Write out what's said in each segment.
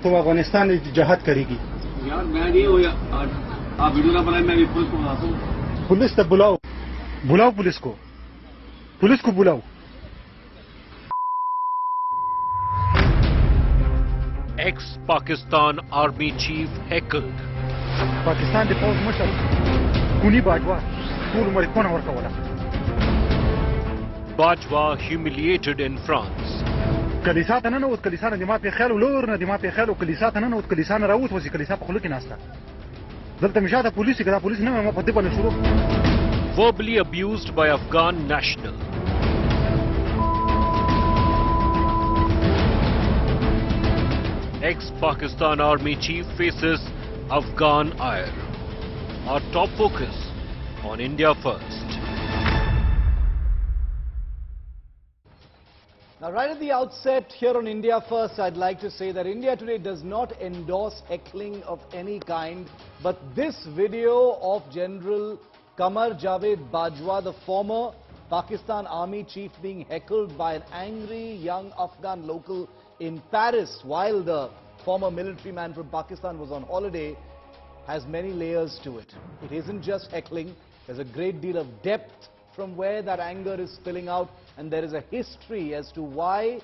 तो अफगानिस्तान में जहाद करेगी। यार मैं नहीं हूँ, आप वीडियो ना बनाए, मैं भी पुलिस को बुलाता हूँ। पुलिस तक बुलाओ, बुलाओ पुलिस को बुलाओ। Ex-Pakistan Army Chief heckled. Pakistan के फौज मशर कुनी बाजवा पूर्व उम्र कौन और का वाला Bajwa humiliated in France. कलिसा था ना उस कलिसा ने दिमाग पे ख्याल उलोर ना दिमाग पे ख्याल कलिसा था ना उस कलिसा ने राउत वसी कलिसा पे खुले के नास्ता दलता मिशा था पुलिस कदा पुलिस ने मैं पत्ते पर शुरू Verbally abused by Afghan national. Ex-Pakistan Army Chief faces Afghan ire. Our top focus on India First. Now, right at the outset here on India First, I'd like to say that India Today does not endorse heckling of any kind, but this video of General Qamar Javed Bajwa, the former Pakistan Army Chief, being heckled by an angry young Afghan local in Paris while the former military man from Pakistan was on holiday, has many layers to it. It isn't just heckling. There's a great deal of depth from where that anger is spilling out, and there is a history as to why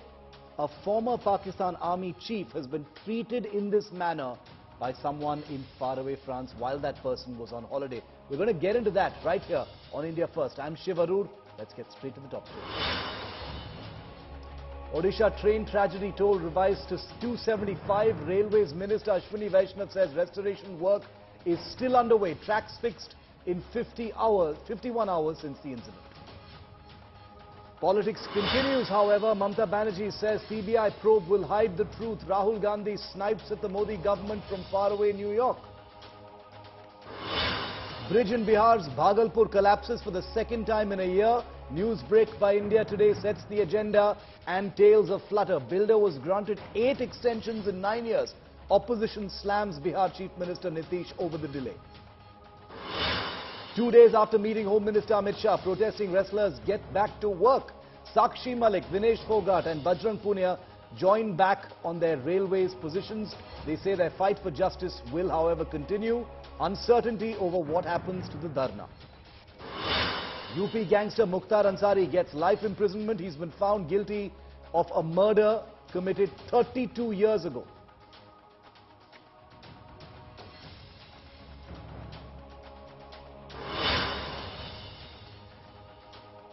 a former Pakistan Army Chief has been treated in this manner by someone in faraway France while that person was on holiday. We're going to get into that right here on India First. I'm Shiv Arur. Let's get straight to the top story. Odisha train tragedy toll revised to 275. Railways Minister Ashwini Vaishnav says restoration work is still underway. Tracks fixed in 51 hours since the incident. Politics continues, however. Mamata Banerjee says CBI probe will hide the truth. Rahul Gandhi snipes at the Modi government from faraway New York. Bridge in Bihar's Bhagalpur collapses for the second time in a year. News break by India Today sets the agenda and tales of flutter. Builder was granted 8 extensions in 9 years. Opposition slams Bihar Chief Minister Nitish over the delay. 2 days after meeting Home Minister Amit Shah, protesting wrestlers get back to work. Sakshi Malik, Vinesh Fogart and Bajrang Punia join back on their railways positions. They say their fight for justice will, however, continue. Uncertainty over what happens to the Dharna. UP gangster Mukhtar Ansari gets life imprisonment. He's been found guilty of a murder committed 32 years ago.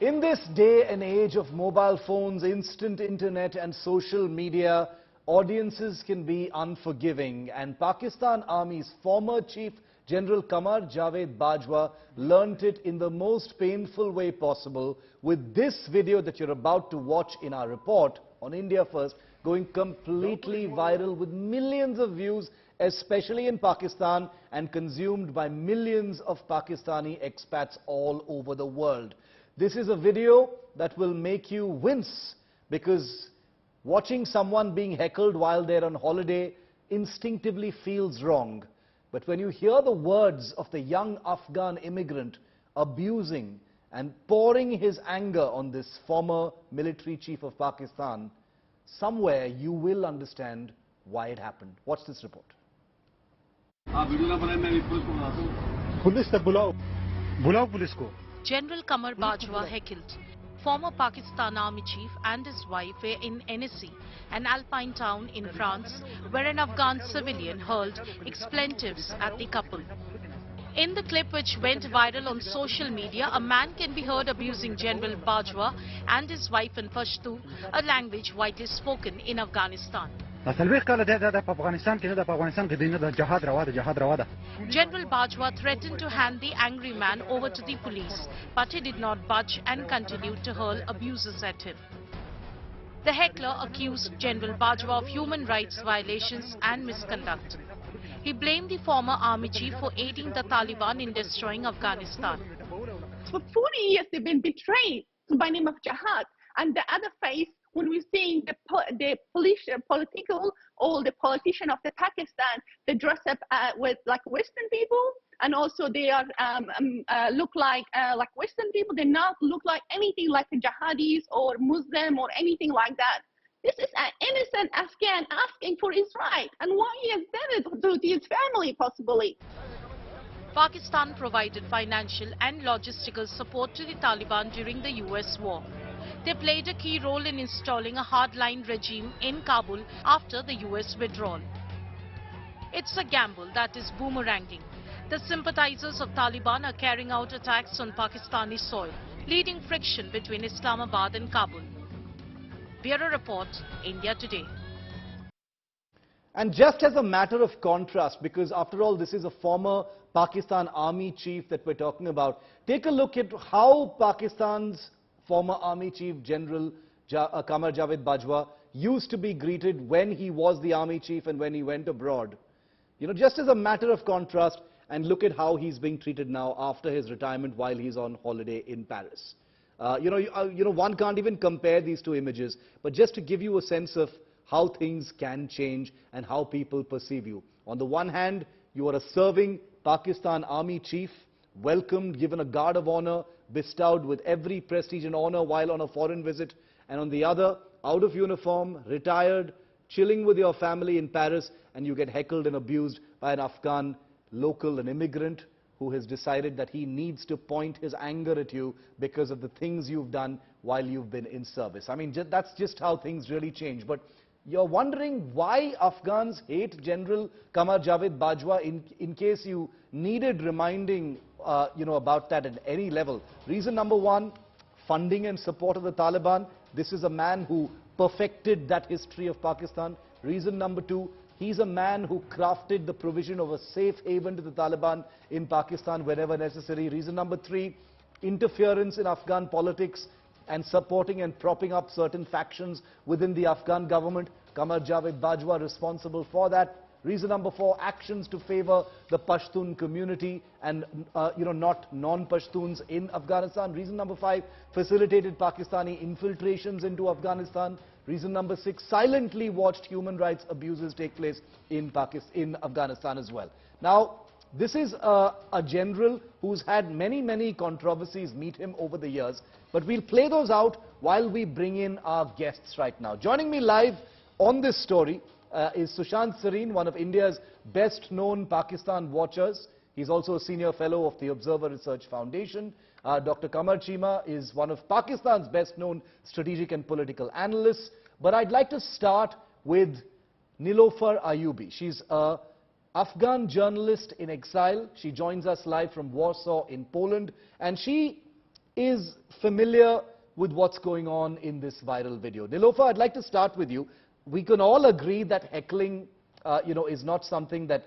In this day and age of mobile phones, instant internet and social media, audiences can be unforgiving, and Pakistan Army's former Chief General Qamar Javed Bajwa learnt it in the most painful way possible with this video that you're about to watch in our report on India First, going completely viral with millions of views, especially in Pakistan, and consumed by millions of Pakistani expats all over the world. This is a video that will make you wince, because watching someone being heckled while they're on holiday instinctively feels wrong. But when you hear the words of the young Afghan immigrant abusing and pouring his anger on this former military chief of Pakistan, somewhere you will understand why it happened. Watch this report. Police तक बुलाओ, बुलाओ police को। General Qamar Bajwa heckled. Former Pakistan Army Chief and his wife were in Annecy, an alpine town in France, where an Afghan civilian hurled expletives at the couple. In the clip, which went viral on social media, a man can be heard abusing General Bajwa and his wife in Pashto, a language widely spoken in Afghanistan. General Bajwa threatened to hand the angry man over to the police, but he did not budge and continued to hurl abuses at him. The heckler accused General Bajwa of human rights violations and misconduct. He blamed the former army chief for aiding the Taliban in destroying Afghanistan. For 40 years, they've been betrayed by name of jihad, and the other face, when we're seeing the political or the politician of the Pakistan, they dress up with like Western people, and also they are look like Western people. They not look like anything like the jihadis or Muslim or anything like that. This is an innocent Afghan asking for his right, and why he has done it to his family, possibly. Pakistan provided financial and logistical support to the Taliban during the US war. They played a key role in installing a hardline regime in Kabul after the US withdrawal. It's a gamble that is boomeranging. The sympathizers of Taliban are carrying out attacks on Pakistani soil, leading friction between Islamabad and Kabul. Bureau Report, India Today. And just as a matter of contrast, because after all this is a former Pakistan army chief that we're talking about, take a look at how Pakistan's former army chief General Qamar Javed Bajwa used to be greeted when he was the army chief and when he went abroad. You know, just as a matter of contrast, and look at how he's being treated now after his retirement while he's on holiday in Paris. One can't even compare these two images, but just to give you a sense of how things can change and how people perceive you. On the one hand, you are a serving Pakistan army chief, welcomed, given a guard of honor, bestowed with every prestige and honor while on a foreign visit. And on the other, out of uniform, retired, chilling with your family in Paris, and you get heckled and abused by an Afghan local, an immigrant, who has decided that he needs to point his anger at you because of the things you've done while you've been in service. I mean, that's just how things really change. But you're wondering why Afghans hate General Qamar Javed Bajwa, in case you needed reminding about that at any level. Reason number one, funding and support of the Taliban. This is a man who perfected that history of Pakistan. Reason number two, he's a man who crafted the provision of a safe haven to the Taliban in Pakistan whenever necessary. Reason number three, interference in Afghan politics and supporting and propping up certain factions within the Afghan government. Qamar Javed Bajwa responsible for that. Reason number four, actions to favor the Pashtun community and not non-Pashtuns in Afghanistan. Reason number five, facilitated Pakistani infiltrations into Afghanistan. Reason number six, silently watched human rights abuses take place in Afghanistan as well. Now, this is a general who's had many controversies meet him over the years, but we'll play those out while we bring in our guests right now. Joining me live on this story is Sushant Sareen, one of India's best-known Pakistan watchers. He's also a senior fellow of the Observer Research Foundation. Dr. Qamar Chima is one of Pakistan's best-known strategic and political analysts. But I'd like to start with Niloufar Ayubi. She's an Afghan journalist in exile. She joins us live from Warsaw in Poland, and she is familiar with what's going on in this viral video. Niloufar, I'd like to start with you. We can all agree that heckling, is not something that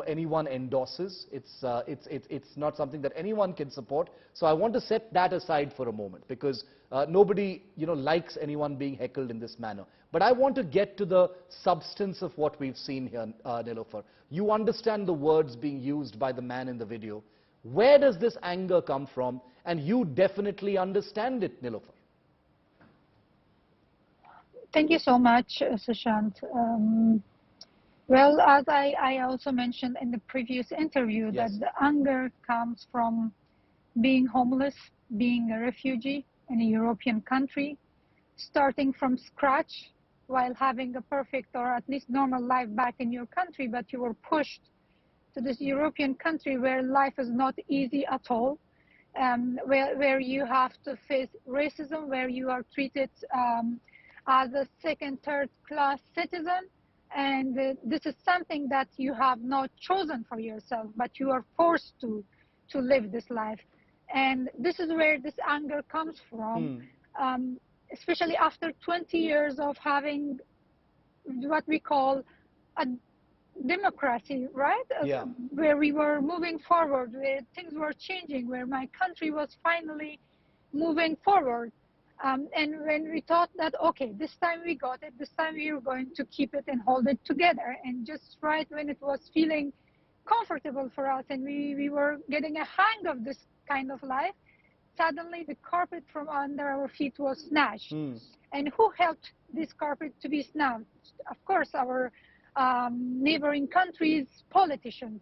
anyone endorses. It's not something that anyone can support. So I want to set that aside for a moment, because nobody likes anyone being heckled in this manner. But I want to get to the substance of what we've seen here, Niloufar. You understand the words being used by the man in the video. Where does this anger come from? And you definitely understand it, Niloufar. Thank you so much, Sushant. Well, as I also mentioned in the previous interview, yes, that the anger comes from being homeless, being a refugee in a European country, starting from scratch while having a perfect or at least normal life back in your country, but you were pushed to this European country where life is not easy at all, where you have to face racism, where you are treated as a second, third class citizen. And this is something that you have not chosen for yourself, but you are forced to live this life. And this is where this anger comes from, especially after 20 years of having what we call a democracy, right? Yeah. Where we were moving forward, where things were changing, where my country was finally moving forward. And when we thought that, okay, this time we got it, this time we were going to keep it and hold it together. And just right when it was feeling comfortable for us and we were getting a hang of this kind of life, suddenly the carpet from under our feet was snatched. And who helped this carpet to be snatched? Of course, our neighboring countries' politicians.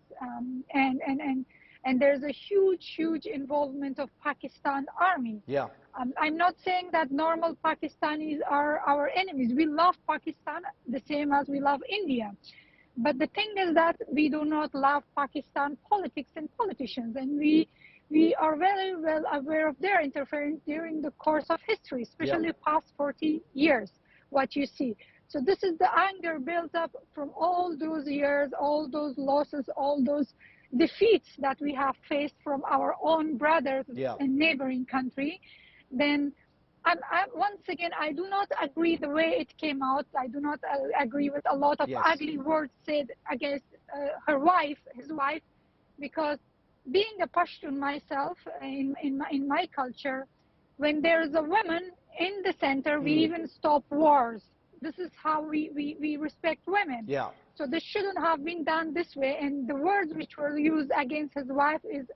and there's a huge involvement of Pakistan army. Yeah. I'm not saying that normal Pakistanis are our enemies. We love Pakistan the same as we love India. But the thing is that we do not love Pakistan politics and politicians, and we are very well aware of their interference during the course of history, especially past 40 years, what you see. So this is the anger built up from all those years, all those losses, all those defeats that we have faced from our own brothers in neighboring country. Then once again, I do not agree the way it came out. I do not agree with a lot of ugly words said against his wife, because being a Pashtun myself in my culture, when there is a woman in the center, we even stop wars. This is how we respect women. Yeah. So this shouldn't have been done this way, and the words which were used against his wife is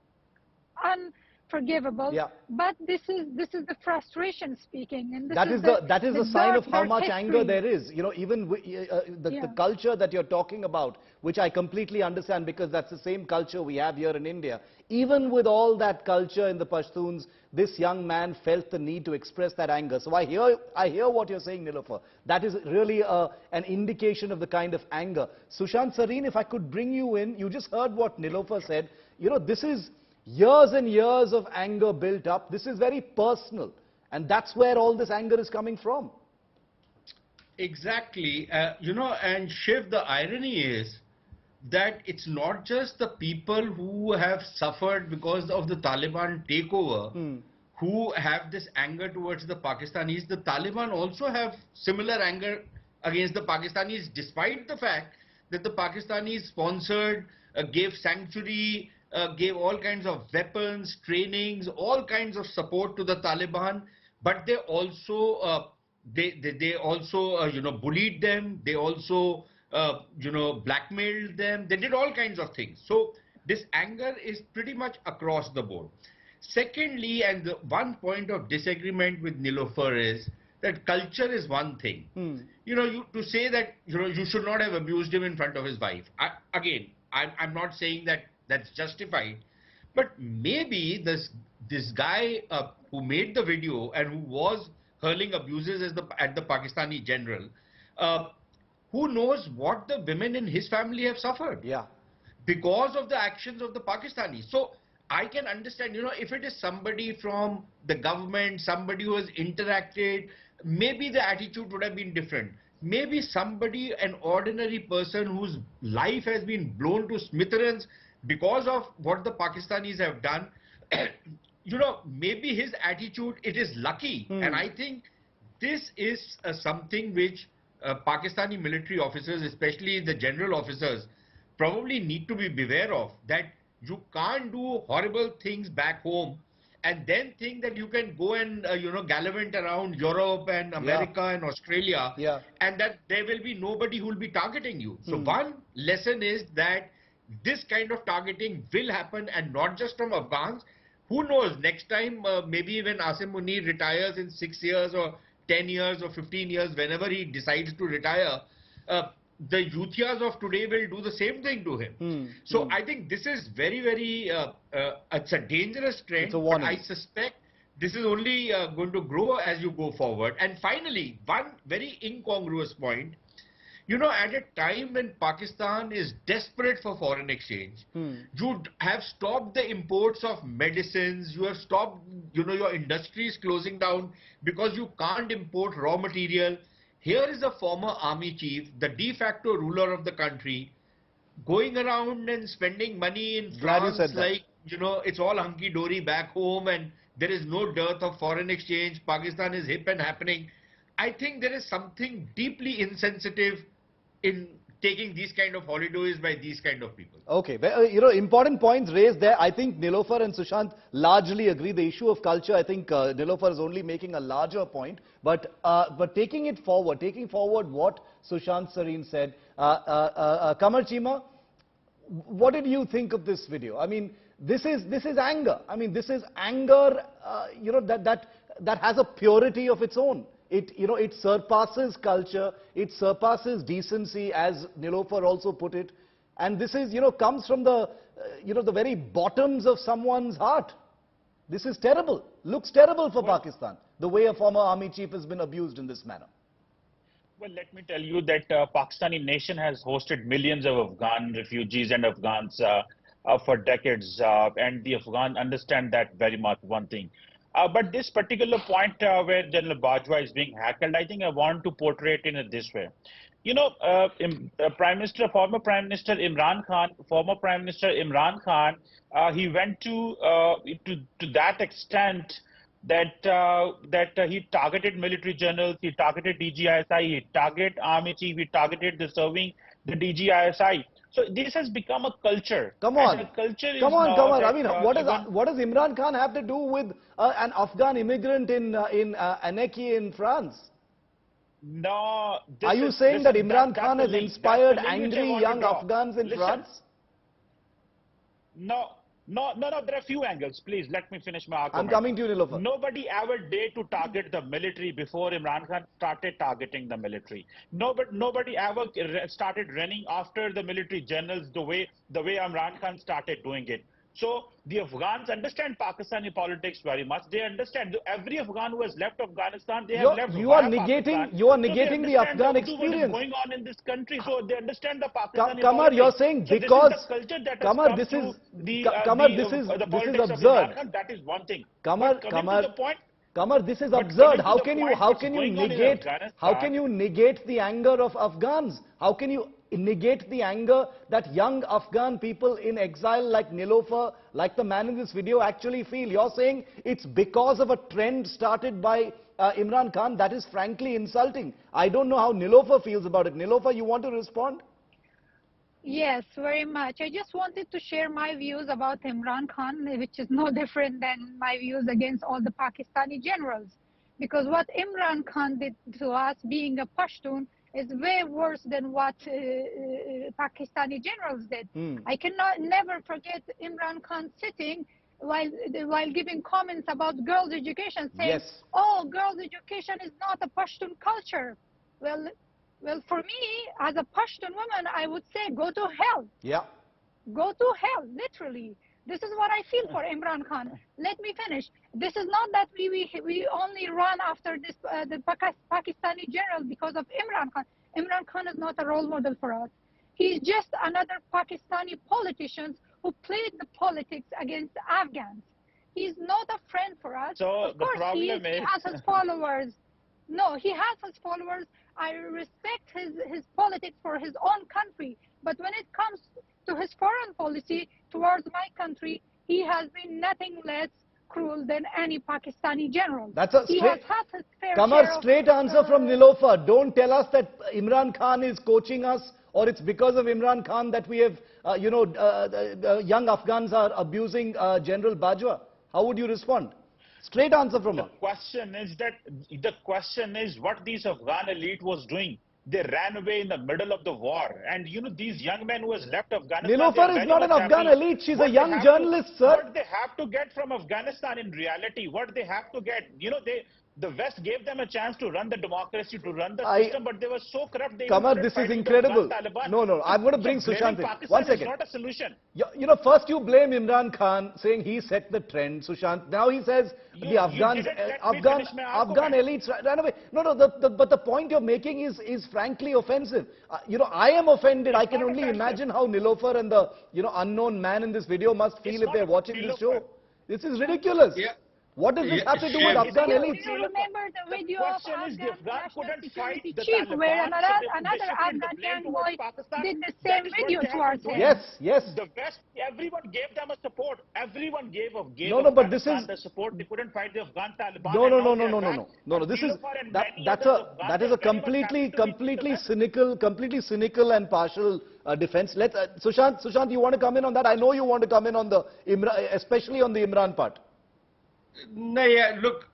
unforgivable. Yeah. But this is the frustration speaking, and this that is a sign of how much anger there is. You know, even the culture that you're talking about, which I completely understand because that's the same culture we have here in India. Even with all that culture in the Pashtuns, this young man felt the need to express that anger. So I hear what you're saying, Nilofer. That is really an indication of the kind of anger. Sushant Sareen, if I could bring you in, you just heard what Nilofer said. You know, this is years and years of anger built up. This is very personal. And that's where all this anger is coming from. Exactly. You know, and Shiv, the irony is that it's not just the people who have suffered because of the Taliban takeover who have this anger towards the Pakistanis. The Taliban also have similar anger against the Pakistanis, despite the fact that the Pakistanis sponsored, gave sanctuary, gave all kinds of weapons, trainings, all kinds of support to the Taliban. But they also, you know, bullied them. They also you know, blackmailed them. They did all kinds of things. So this anger is pretty much across the board. Secondly, and the one point of disagreement with Nilofer is that culture is one thing. You know, to say that, you know, you should not have abused him in front of his wife. I'm not saying that that's justified, but maybe this guy who made the video and who was hurling abuses at the Pakistani general, who knows what the women in his family have suffered because of the actions of the Pakistanis. So I can understand, you know, if it is somebody from the government, somebody who has interacted, maybe the attitude would have been different. Maybe somebody, an ordinary person whose life has been blown to smithereens because of what the Pakistanis have done, you know, maybe his attitude, it is lucky. And I think this is something which Pakistani military officers, especially the general officers, probably need to be beware of, that you can't do horrible things back home and then think that you can go and, you know, gallivant around Europe and America and Australia and that there will be nobody who will be targeting you. So one lesson is that this kind of targeting will happen, and not just from Afghans. Who knows, next time maybe when Asim Munir retires in 6 years or 10 years or 15 years, whenever he decides to retire, the youthias of today will do the same thing to him. So I think this is very, very, it's a dangerous trend, but I suspect this is only going to grow as you go forward. And finally, one very incongruous point, you know, at a time when Pakistan is desperate for foreign exchange, you have stopped the imports of medicines, you have stopped, you know, your industries closing down because you can't import raw material. Here is a former army chief, the de facto ruler of the country, going around and spending money in France like, you know, it's all hunky-dory back home and there is no dearth of foreign exchange. Pakistan is hip and happening. I think there is something deeply insensitive in taking these kind of holidays by these kind of people. Okay, you know, important points raised there. I think Nilofer and Sushant largely agree. The issue of culture, I think Nilofer is only making a larger point. But taking forward what Sushant Sareen said, Qamar Chima, what did you think of this video? I mean, this is anger. I mean, this is anger, you know, that has a purity of its own. It surpasses culture, it surpasses decency, as Nilofer also put it. And this is, comes from the, the very bottoms of someone's heart. This is terrible. Looks terrible for Pakistan, the way a former army chief has been abused in this manner. Well, let me tell you that Pakistani nation has hosted millions of Afghan refugees and Afghans for decades, and the Afghan understand that very much, one thing. But this particular point where General Bajwa is being heckled, I think I want to portray it in this way. Former Prime Minister Imran Khan, he went to that extent that he targeted military generals, he targeted DGISI, he targeted army chief, he targeted the DGISI. So this has become a culture. Come on, come on. I mean, what does Imran Khan have to do with an Afghan immigrant in Annecy in France? No. Are you saying that Imran Khan has inspired angry young Afghans in France? No. There are few angles. Please, let me finish my argument. I'm coming to you, Nilofer. Nobody ever dared to target the military before Imran Khan started targeting the military. Nobody ever started running after the military generals the way Imran Khan started doing it. So the Afghans understand Pakistani politics very much. They understand every Afghan who has left Afghanistan, they have left. You are negating the Afghan experience. What's going on in this country, so they understand the Pakistani Qamar, politics. you're saying because Qamar, this is absurd. That is one thing. Qamar, this is absurd. How can you negate the anger of Afghans? How can you negate the anger that young Afghan people in exile like Nilofer, like the man in this video actually feel? You're saying it's because of a trend started by Imran Khan. That is frankly insulting. I don't know how Nilofer feels about it. Nilofer, you want to respond? Yes, very much. I just wanted to share my views about Imran Khan, which is no different than my views against all the Pakistani generals. Because what Imran Khan did to us, being a Pashtun, is way worse than what Pakistani generals did. I cannot never forget Imran Khan sitting while giving comments about girls' education, saying, "Oh, girls' education is not a Pashtun culture." Well, for me, as a Pashtun woman, I would say, go to hell. Yeah. Go to hell, literally. This is what I feel for Imran Khan. Let me finish. This is not that we only run after this the Pakistani general because of Imran Khan. Imran Khan is not a role model for us. He's just another Pakistani politician who played the politics against Afghans. He's not a friend for us. So of course, he has his followers. No, he has his followers. I respect his politics for his own country. But when it comes to his foreign policy towards my country, he has been nothing less cruel than any Pakistani general. He has had his fair Qamar, straight answer from Nilofer. Don't tell us that Imran Khan is coaching us, or it's because of Imran Khan that we have, young Afghans are abusing General Bajwa. How would you respond? Straight answer from her. The question is what these Afghan elite was doing. They ran away in the middle of the war. And these young men who has left Afghanistan... Nilofer is not an Afghan elite. She's a young journalist, sir. What they have to get from Afghanistan in reality, what they have to get, the West gave them a chance to run the democracy, to run the system, but they were so corrupt. Qamar, this is incredible. No, I'm going to bring Sushant in. 1 second. It's not a solution. First you blame Imran Khan, saying he set the trend, Sushant. Now he says the Afghans, Afghan elites ran away. But the point you're making is frankly offensive. I am offended. I can only imagine how Nilofer and the unknown man in this video must feel if they're watching this show. This is ridiculous. Yeah. What does this have to do with Afghan elites? Do you remember the video of Afghan National Security Chief where another Afghan young boy did the same video towards him? Yes. The West, everyone gave them a support. Everyone gave but this is the support. They couldn't fight the Afghan Taliban. No. This is that is a completely cynical and partial defense. Sushant, you want to come in on that? I know you want to come in on the especially on the Imran part. No, yeah, look,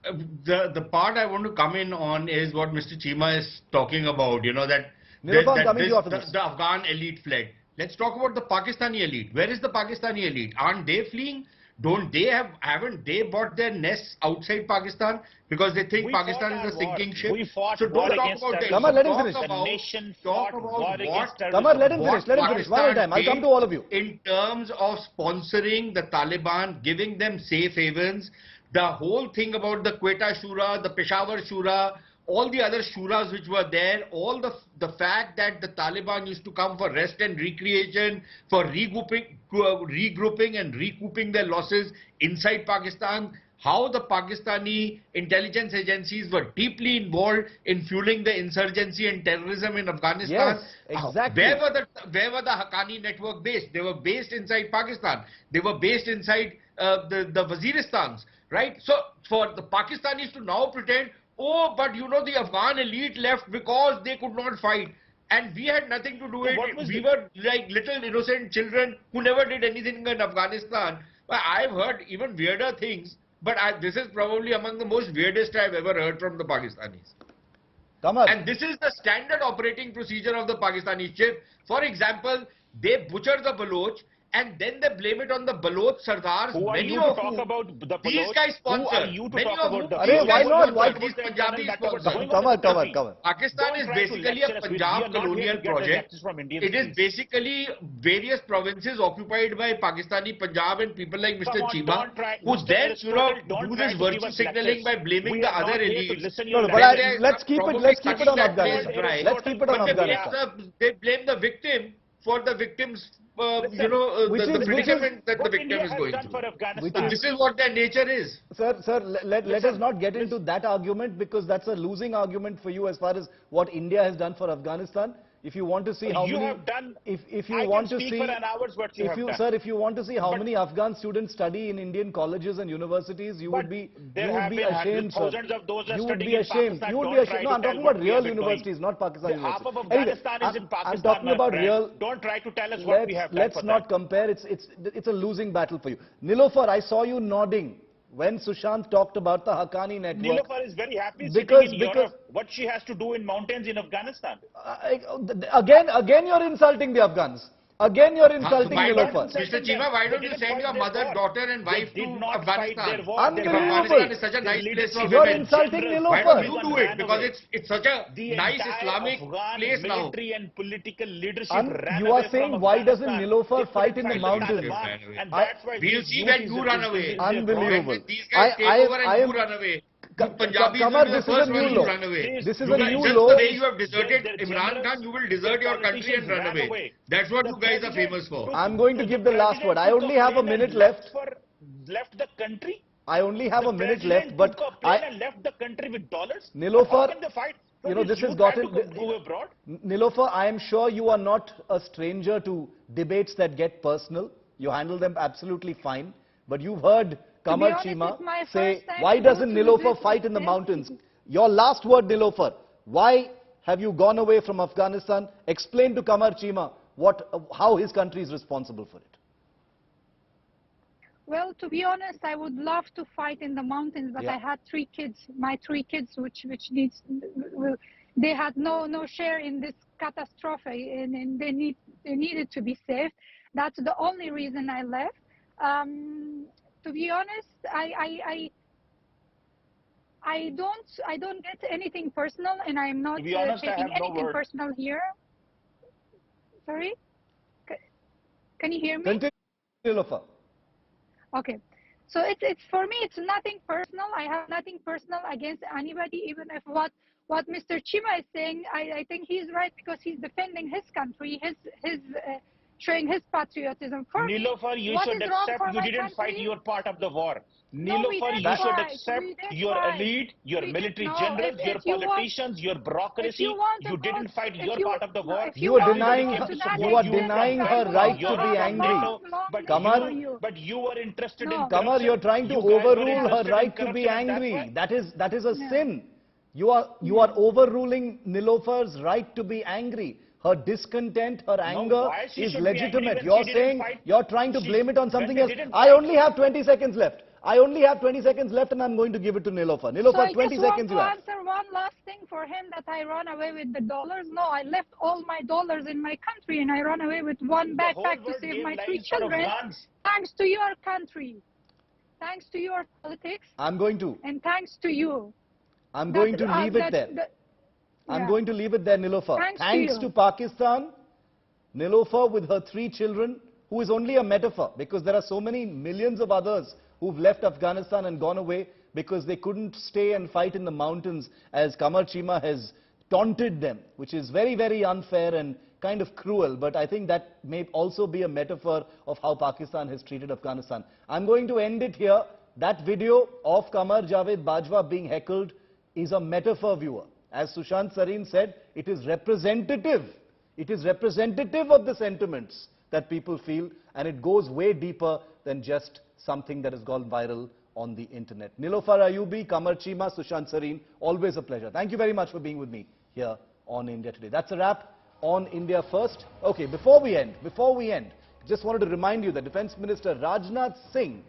the part I want to come in on is what Mr. Chima is talking about, that the Afghan elite fled. Let's talk about the Pakistani elite. Where is the Pakistani elite? Aren't they fleeing? haven't they bought their nests outside Pakistan because they think Pakistan is a sinking ship? We fought So war don't talk against about that. Qamar, let him Talk finish. about- The nation talk fought about war what- against terrorism. Qamar, let him finish. Let him what finish. One at a time. I'll come to all of you. in terms of sponsoring the Taliban, giving them safe havens, the whole thing about the Quetta Shura, the Peshawar Shura, all the other shuras which were there, all the fact that the Taliban used to come for rest and recreation, for regrouping and recouping their losses inside Pakistan, how the Pakistani intelligence agencies were deeply involved in fueling the insurgency and terrorism in Afghanistan. Yes, exactly. Where were the Haqqani network based? They were based inside Pakistan. They were based inside the Waziristans, right? So for the Pakistanis to now pretend, oh, but you know the Afghan elite left because they could not fight. And we had nothing to do with it. We were like little innocent children who never did anything in Afghanistan. But I've heard even weirder things. But this is probably among the most weirdest I've ever heard from the Pakistanis. Qamar. And this is the standard operating procedure of the Pakistani chief. For example, they butcher the Baloch and then they blame it on the Baloch Sardars. Who are Many you to of talk whom about the these Baloch? guys sponsor. Who are you to Many talk of about the whom Arey, these why guys not? sponsor. Why- These Punjabi sponsor. Qamar. Pakistan is basically a Punjab colonial project. It is basically various provinces occupied by Pakistani Punjab and people like Mr. Chima, who then, do this virtue signaling by blaming the other elites. No, but let's keep it on Afghanistan. Let's keep it on Afghanistan. They blame the victim for the victim's, the predicament that the victim is going through. This is what their nature is. Sir, let us not get into that argument because that's a losing argument for you as far as what India has done for Afghanistan. If you want to see how many, if you want to see, if you want to see how many Afghan students study in Indian colleges and universities, you would be ashamed, sir. You would be ashamed. You would be ashamed. No, I'm talking about real universities, not Pakistan universities. Half of Afghanistan is in Pakistan. I'm talking about real. Don't try to tell us what we have done. Let's not compare. It's a losing battle for you. Nilofer, I saw you nodding when Sushant talked about the Haqqani network. Nilofer is very happy sitting in Europe. What she has to do in mountains in Afghanistan? Again, you're insulting the Afghans. Again, you're insulting Nilofer. Mr. Chima, why don't you send your mother, daughter and wife to Afghanistan? Unbelievable. Is such a nice place for You're women. insulting Why don't Nilofer. you do it? Because it's such a The nice entire Islamic Afghan place now. military and political leadership ran You are away saying from why doesn't Afghanistan. Nilofer They fight couldn't in the fight mountains? Taliban, and that's why We'll this see youth when is- you run away. Unbelievable. When these guys take over and you run away. Punjabis Qamar, will be the this is a first new ones law. to run away. This is You a guys, new just law. the way you have deserted Their Imran generals, Khan, you will desert your country and run politicians ran away. away. That's what The you guys are president famous for. I'm going to give the last word. I only have a minute left. Left the country. I only have a minute left, President but took a plane and left the country with dollars. Nilofer, How can they fight? you know, this has You gotten... had to go abroad. Nilofer, I am sure you are not a stranger to debates that get personal. You handle them absolutely fine. But you've heard Qamar honest, Chima it's my say, first time why to go doesn't through Nilofer this fight in the with mountains? Your last word, Nilofer. Why have you gone away from Afghanistan? Explain to Qamar Chima how his country is responsible for it. Well, to be honest, I would love to fight in the mountains, but Yeah. I had 3 kids, my 3 kids, which they had no share in this catastrophe, and they needed to be saved. That's the only reason I left. To be honest, I don't get anything personal, and I'm not To be honest, I taking have no anything word. personal here. Sorry, can you hear me? Continue, Nilofer. Okay, so it's for me, it's nothing personal. I have nothing personal against anybody, even if what Mr. Chima is saying, I think he's right because he's defending his country, showing his patriotism. For me, Nilofer, you what should is wrong accept for you my didn't fight country? your part of the war. No, we Nilofer, didn't you should fight. accept We didn't your fight. elite, your We military didn't- no, generals, if your you want- politicians, your bureaucracy. you want to You go- didn't fight if your you- part of the war. if You are want denying to her- go to that you are extent, denying then her I right will to go be to angry. long But Qamar- for you. But you were interested No. in Qamar, corruption. you're trying to You guys were overrule her interested in right to be corruption, and that's angry. why- That is a sin. You are overruling Nilofer's right to be angry. Her discontent, her anger why she is should be angry legitimate. when You're she didn't saying, fight? you're trying to blame it on When something they else. didn't I fight. only have 20 seconds left. I only have 20 seconds left and I'm going to give it to Nilofer. So Nilofer, I 20 just want seconds to you have. answer one last thing for him, that I run away with the dollars. No, I left all my dollars in my country and I run away with one The whole backpack to world save gave my 3 lives for children, Afghans. thanks to your country. thanks to your politics, I'm going to. and thanks to you. I'm going to leave it there. I'm going to leave it there, Nilofer. Thanks to Pakistan, Nilofer with her 3 children, who is only a metaphor, because there are so many millions of others who've left Afghanistan and gone away because they couldn't stay and fight in the mountains, as Qamar Chima has taunted them, which is very, very unfair and kind of cruel. But I think that may also be a metaphor of how Pakistan has treated Afghanistan. I'm going to end it here. That video of Qamar Javed Bajwa being heckled is a metaphor, viewer. As Sushant Sareen said, it is representative. It is representative of the sentiments that people feel, and it goes way deeper than just something that has gone viral on the internet. Nilofer Ayubi, Qamar Chima, Sushant Sareen, always a pleasure. Thank you very much for being with me here on India Today. That's a wrap on India First. Okay, before we end, just wanted to remind you that Defence Minister Rajnath Singh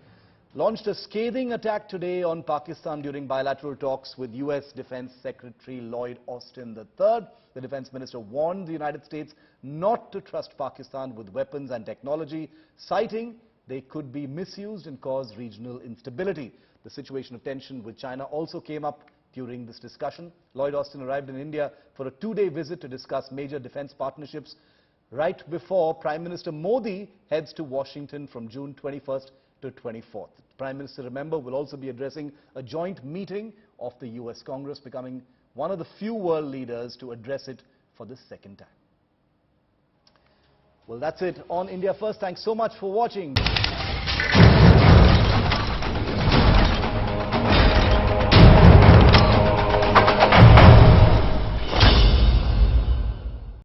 launched a scathing attack today on Pakistan during bilateral talks with US Defense Secretary Lloyd Austin III. The Defense Minister warned the United States not to trust Pakistan with weapons and technology, citing they could be misused and cause regional instability. The situation of tension with China also came up during this discussion. Lloyd Austin arrived in India for a 2-day visit to discuss major defense partnerships right before Prime Minister Modi heads to Washington from June 21st to 24th. Prime Minister, remember, will also be addressing a joint meeting of the US Congress, becoming one of the few world leaders to address it for the second time. Well, that's it on India First. Thanks so much for watching.